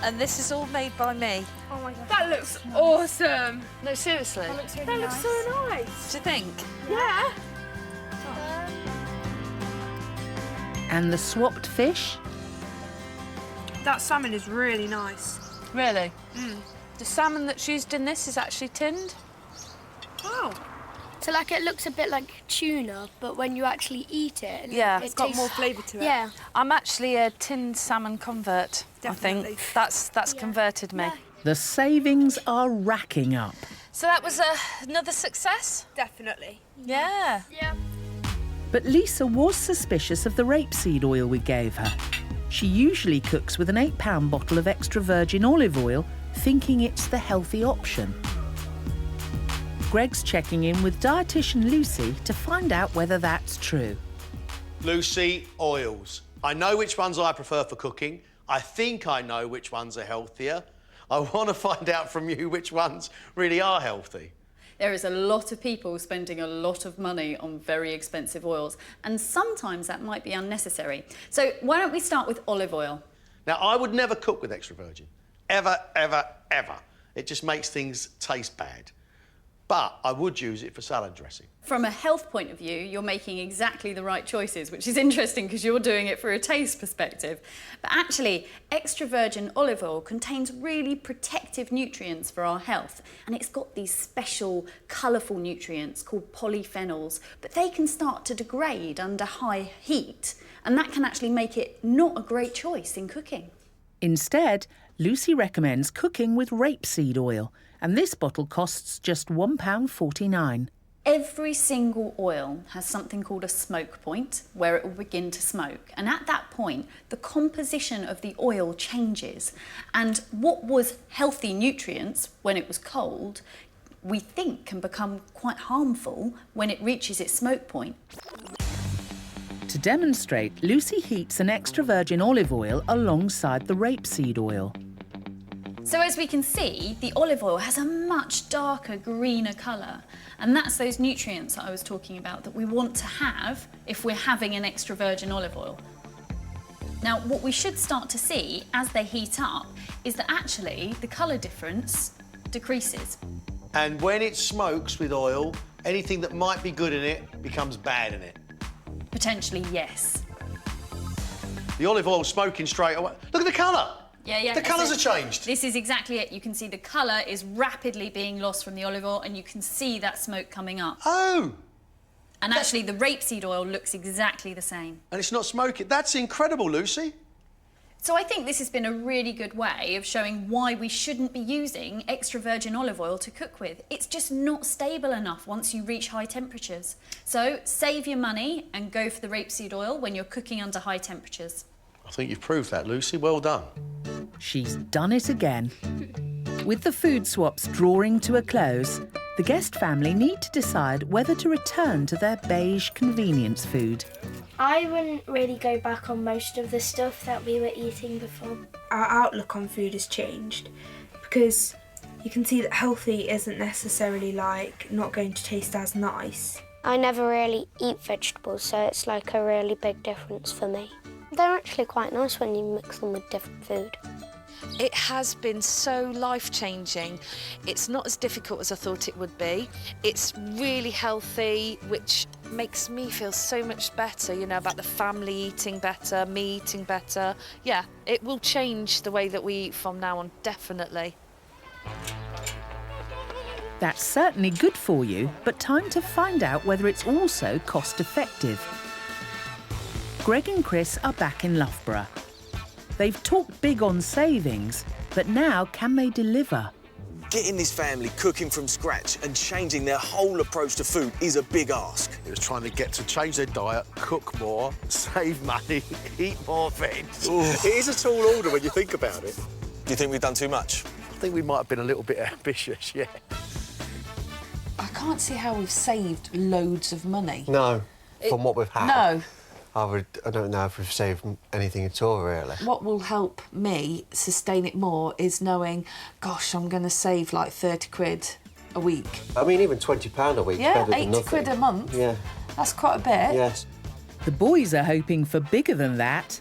And this is all made by me. Oh my God. That looks awesome. No, seriously. That looks really nice. So nice. Do you think? Yeah. And the swapped fish? That salmon is really nice. Really? The salmon that's used in this is actually tinned. Wow. So like it looks a bit like tuna, but when you actually eat it, Yeah, it's got more flavour to it. Yeah. I'm actually a tinned salmon convert. Definitely. I think that's converted me. The savings are racking up. So that was another success. Definitely. Yeah. Yeah. But Lisa was suspicious of the rapeseed oil we gave her. She usually cooks with an £8 bottle of extra virgin olive oil, thinking it's the healthy option. Gregg's checking in with dietitian Lucy to find out whether that's true. Lucy, oils. I know which ones I prefer for cooking. I think I know which ones are healthier. I want to find out from you which ones really are healthy. There is a lot of people spending a lot of money on very expensive oils, and sometimes that might be unnecessary. So why don't we start with olive oil? Now, I would never cook with extra virgin. Ever, ever, ever. It just makes things taste bad. But I would use it for salad dressing. From a health point of view, you're making exactly the right choices, which is interesting because you're doing it for a taste perspective. But actually, extra virgin olive oil contains really protective nutrients for our health. And it's got these special, colourful nutrients called polyphenols, but they can start to degrade under high heat. And that can actually make it not a great choice in cooking. Instead, Lucy recommends cooking with rapeseed oil, and this bottle costs just £1.49. Every single oil has something called a smoke point, where it will begin to smoke. And at that point, the composition of the oil changes. And what was healthy nutrients when it was cold, we think can become quite harmful when it reaches its smoke point. To demonstrate, Lucy heats an extra virgin olive oil alongside the rapeseed oil. So as we can see, the olive oil has a much darker, greener colour. And that's those nutrients that I was talking about that we want to have if we're having an extra virgin olive oil. Now, what we should start to see as they heat up is that actually the colour difference decreases. And when it smokes with oil, anything that might be good in it becomes bad in it. Potentially, yes. The olive oil smoking straight away. Look at the colour. Yeah. The colours have changed. This is exactly it. You can see the colour is rapidly being lost from the olive oil, and you can see that smoke coming up. Oh! And actually, the rapeseed oil looks exactly the same. And it's not smoking. That's incredible, Lucy. So I think this has been a really good way of showing why we shouldn't be using extra virgin olive oil to cook with. It's just not stable enough once you reach high temperatures. So save your money and go for the rapeseed oil when you're cooking under high temperatures. I think you've proved that, Lucy. Well done. She's done it again. With the food swaps drawing to a close, the guest family need to decide whether to return to their beige convenience food. I wouldn't really go back on most of the stuff that we were eating before. Our outlook on food has changed because you can see that healthy isn't necessarily like not going to taste as nice. I never really eat vegetables, so it's like a really big difference for me. They're actually quite nice when you mix them with different food. It has been so life-changing. It's not as difficult as I thought it would be. It's really healthy, which makes me feel so much better, you know, about the family eating better, me eating better. Yeah, it will change the way that we eat from now on, definitely. That's certainly good for you, but time to find out whether it's also cost-effective. Gregg and Chris are back in Loughborough. They've talked big on savings, but now can they deliver? Getting this family cooking from scratch and changing their whole approach to food is a big ask. It was trying to get to change their diet, cook more, save money, eat more veg. It is a tall order when you think about it. Do you think we've done too much? I think we might have been a little bit ambitious, yeah. I can't see how we've saved loads of money. No, from what we've had. No. I don't know if we've saved anything at all, really. What will help me sustain it more is knowing, gosh, I'm going to save like 30 quid a week. I mean, even £20 a week. Yeah, better than 80 nothing. quid a month. Yeah. That's quite a bit. Yes. The boys are hoping for bigger than that.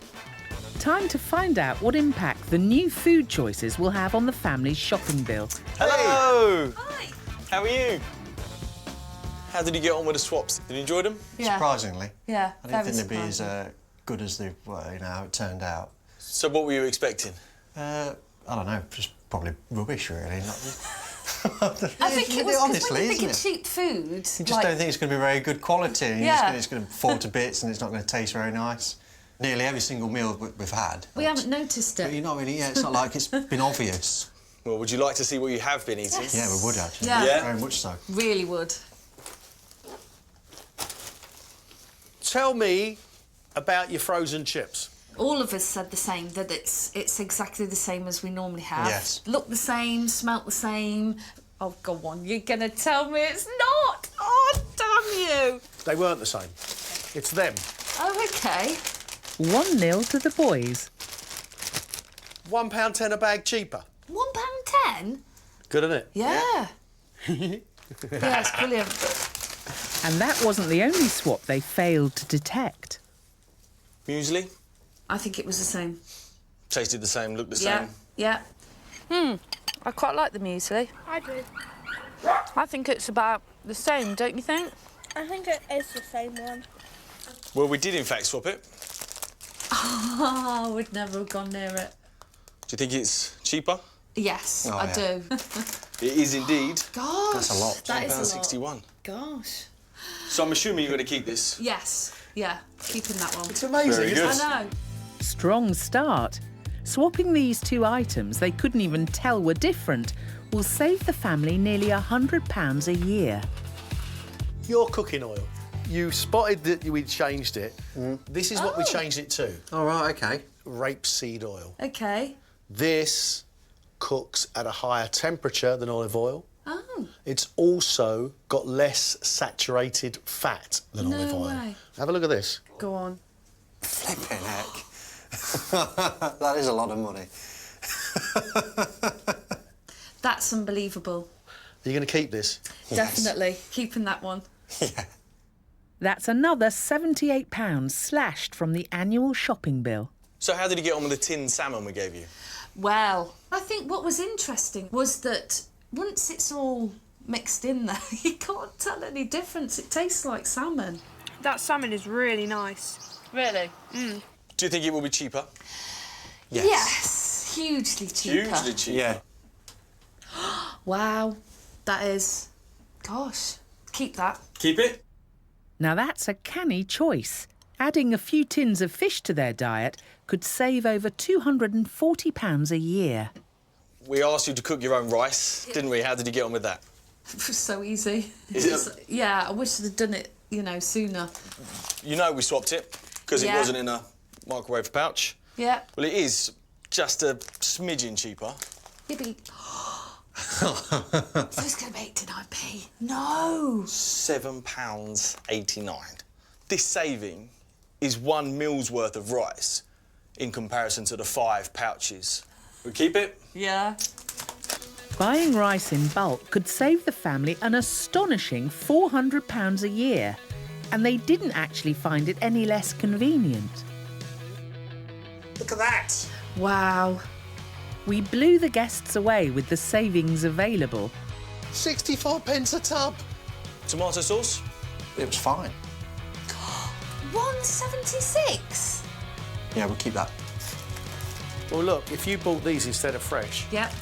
Time to find out what impact the new food choices will have on the family's shopping bill. Hello! Hi! How are you? How did you get on with the swaps? Did you enjoy them? Yeah. Surprisingly. Yeah, I didn't think they'd be as good as they were, how it turned out. So what were you expecting? I don't know, just probably rubbish, really. I think it was because when you think of cheap food... You just don't think it's going to be very good quality. It's going to fall to bits and it's not going to taste very nice. Nearly every single meal we've had. We haven't noticed it. But you're not really, it's not like it's been obvious. Well, would you like to see what you have been eating? Yes. Yeah, we would actually. Yeah. Very much so. Really would. Tell me about your frozen chips. All of us said the same, that it's exactly the same as we normally have. Yes. Look the same, smelt the same. Oh, go on, you're going to tell me it's not? Oh, damn you. They weren't the same. It's them. Oh, OK. 1-0 to the boys. £1.10 a bag cheaper. £1.10? Good, isn't it? Yeah. Yeah, it's brilliant. And that wasn't the only swap they failed to detect. Muesli? I think it was the same. Tasted the same, looked the Yeah, same. yeah. I quite like the muesli. I do. I think it's about the same, don't you think? I think it is the same one. Well, we did in fact swap it. Oh, I would never have gone near it. Do you think it's cheaper? Yes, Oh, I yeah. do. It is indeed. Gosh, That's a lot. that is a lot. £61. Gosh. So I'm assuming you're going to keep this? Yes, yeah, keeping that one. It's amazing, Very isn't good. it? I know. Strong start. Swapping these two items they couldn't even tell were different will save the family nearly £100 a year. Your cooking oil. You spotted that we'd changed it. This is what we changed it to. All right, OK. Rapeseed oil. OK. This cooks at a higher temperature than olive oil. Oh. It's also got less saturated fat than No olive oil. way. Have a look at this. Go on. Flipping heck. That is a lot of money. That's unbelievable. Are you going to keep this? Definitely. Keeping that one. That's another £78 slashed from the annual shopping bill. So how did you get on with the tinned salmon we gave you? Well, I think what was interesting was that once it's all mixed in there, you can't tell any difference. It tastes like salmon. That salmon is really nice. Really? Do you think it will be cheaper? Yes. Hugely cheaper. Hugely cheaper. Yeah. Wow. That is... Gosh. Keep that. Keep it? Now that's a canny choice. Adding a few tins of fish to their diet could save over £240 a year. We asked you to cook your own rice, didn't we? How did you get on with that? It was so easy. Is it? Yeah, I wish I'd have done it, sooner. You know we swapped it because it Yeah. wasn't in a microwave pouch. Yeah. Well, it is just a smidgen cheaper. Maybe... So it's going to be 89p. No! £7.89. This saving is 1 meal's worth of rice in comparison to the 5 pouches. We keep it? Yeah. Buying rice in bulk could save the family an astonishing £400 a year, and they didn't actually find it any less convenient. Look at that. Wow. We blew the guests away with the savings available. 64p a tub. Tomato sauce? It was fine. £1.76? Yeah, we'll keep that. Well, look, if you bought these instead of fresh, Yep.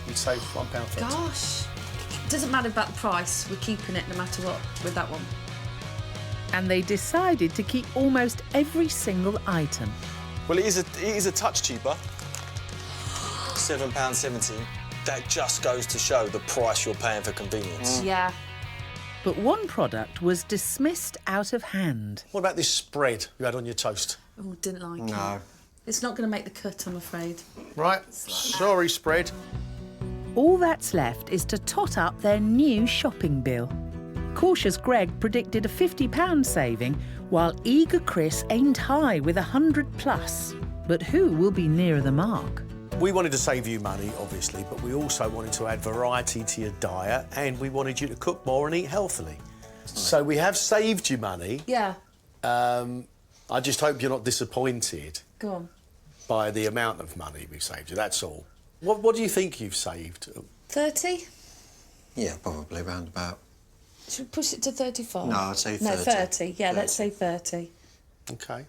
you'd save £1.50. Gosh. It doesn't matter about the price. We're keeping it no matter what with that one. And they decided to keep almost every single item. Well, it is a touch cheaper. £7.70. That just goes to show the price you're paying for convenience. Yeah. But one product was dismissed out of hand. What about this spread you had on your toast? Oh, didn't like it. No. It's not going to make the cut, I'm afraid. Right. Sorry, spread. All that's left is to tot up their new shopping bill. Cautious Gregg predicted a £50 saving, while eager Chris aimed high with 100 plus. But who will be nearer the mark? We wanted to save you money, obviously, but we also wanted to add variety to your diet, and we wanted you to cook more and eat healthily. So we have saved you money. Yeah. I just hope you're not disappointed Go on. by the amount of money we've saved you, that's all. What do you think you've saved? 30? Yeah, probably around about. Should we push it to 35? No, I'd say 30. No, 30. Yeah, let's say 30. OK.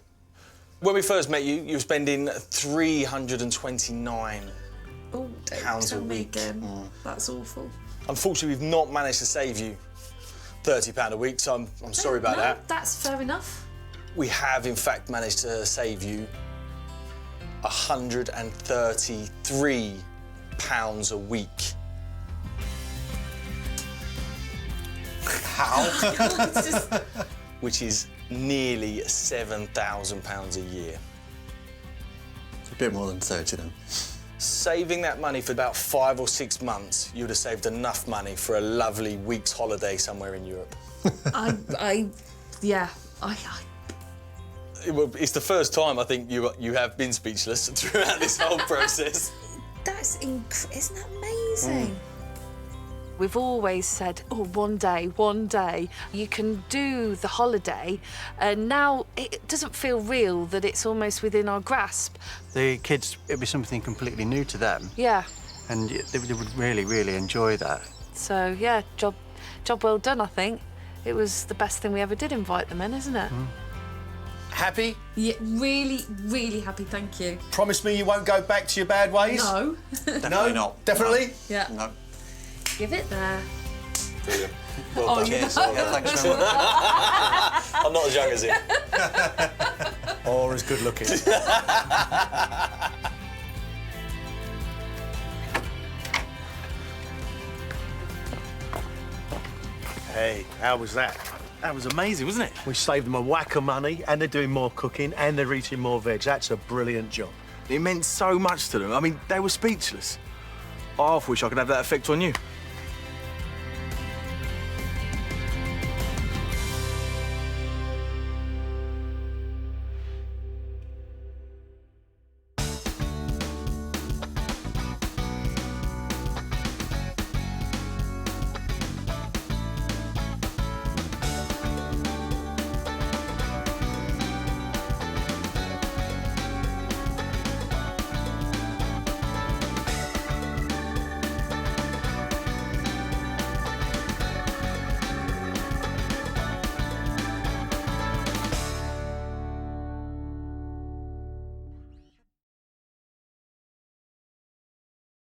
When we first met you, you were spending £329 Oh, pounds a week. That's awful. Unfortunately, we've not managed to save you £30 a week, so I'm sorry about that. That's fair enough. We have, in fact, managed to save you £133 a week. How? Which is nearly £7,000 a year. It's a bit more than 30 then. Saving that money for about 5 or 6 months, you would have saved enough money for a lovely week's holiday somewhere in Europe. It's the first time I think you have been speechless throughout this whole process. Isn't that amazing? We've always said, oh, one day, you can do the holiday, and now it doesn't feel real that it's almost within our grasp. The kids, it'd be something completely new to them. Yeah. And they would really, really enjoy that. So, yeah, job well done, I think. It was the best thing we ever did invite them in, isn't it? Happy? Yeah, really, really happy, thank you. Promise me you won't go back to your bad ways? No. Definitely not. Definitely? Yeah. No. Give it there. Well done. Cheers. Yeah, thanks very much. I'm not as young as him. Or as good looking. Hey, how was that? That was amazing, wasn't it? We saved them a whack of money, and they're doing more cooking, and they're eating more veg. That's a brilliant job. It meant so much to them. I mean, they were speechless. I half wish I could have that effect on you.